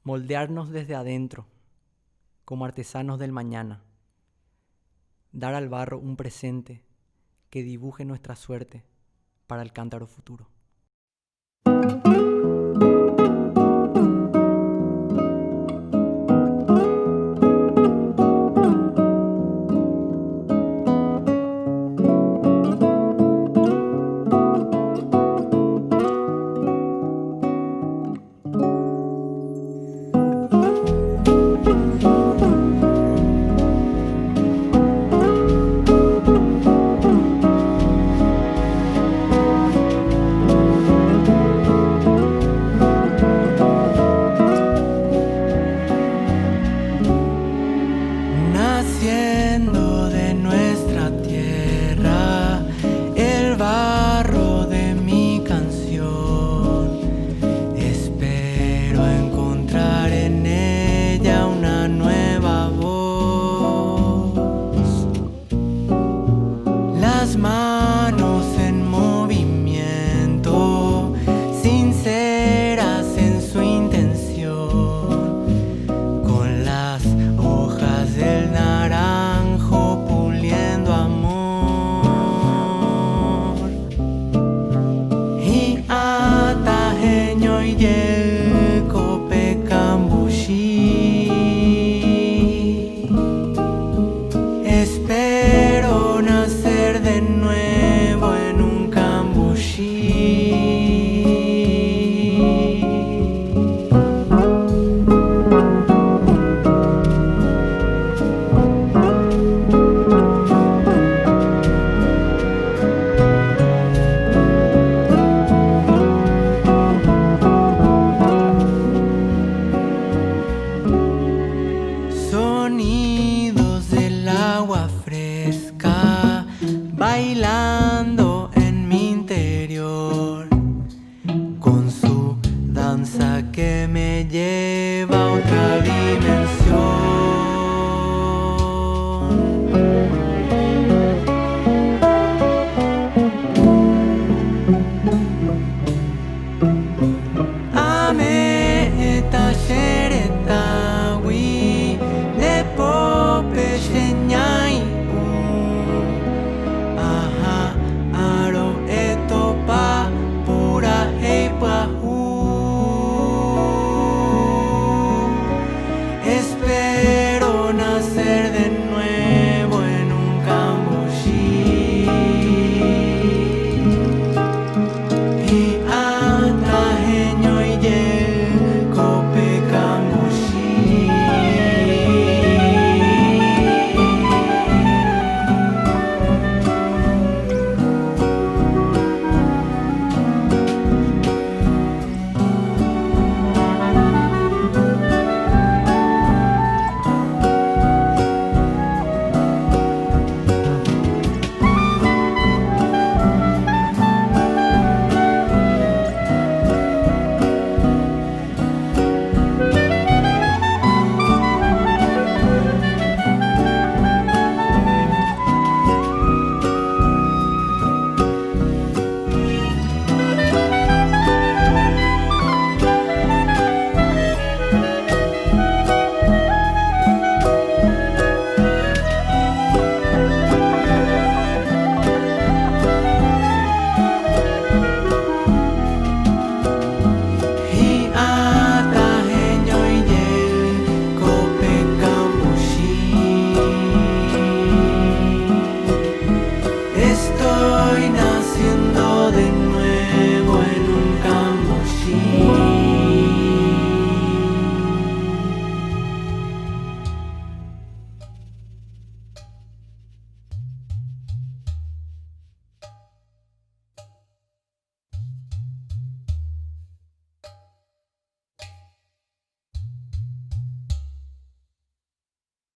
moldearnos desde adentro, como artesanos del mañana, dar al barro un presente que dibuje nuestra suerte para el cántaro futuro. Naciendo de nuestra tierra, el barro de mi canción, espero encontrar en ella una nueva voz. Las manos en movimiento, sinceras en su intención, con las hojas del naranjo puliendo amor. Y atajeño y yeco pecambushi, espero nacer de nuevo en un cambushi. Sonidos del agua fresca bailando en mi interior, con su danza que me lleva a otra dimensión. Ame eta shereta wi le pope shenyai aha aro eto pa pura heipahu. Espero nacer de nuevo en un cambushi. Y atajeño y yeco pecambushi. Estoy naciendo de nuevo en un cambushi.